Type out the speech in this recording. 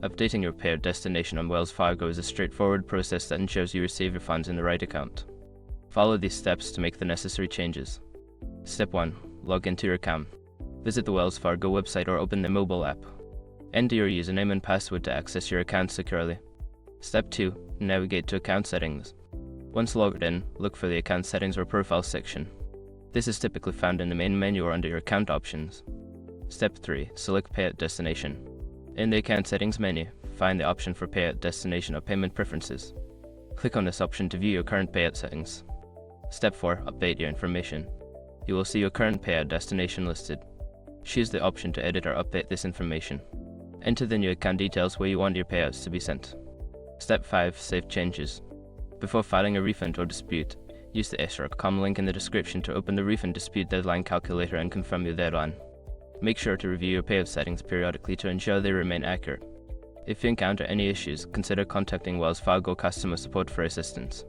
Updating your payout destination on Wells Fargo is a straightforward process that ensures you receive your funds in the right account. Follow these steps to make the necessary changes. Step 1. Log into your account. Visit the Wells Fargo website or open the mobile app. Enter your username and password to access your account securely. Step 2. Navigate to account settings. Once logged in, look for the account settings or profile section. This is typically found in the main menu or under your account options. Step 3. Select payout destination. In the account settings menu, find the option for payout destination or payment preferences. Click on this option to view your current payout settings. Step 4. Update your information. You will see your current payout destination listed. Choose the option to edit or update this information. Enter the new account details where you want your payouts to be sent. Step 5. Save changes. Before filing a refund or dispute, use the s.com link in the description to open the refund dispute deadline calculator and confirm your deadline. Make sure to review your payout settings periodically to ensure they remain accurate. If you encounter any issues, consider contacting Wells Fargo customer support for assistance.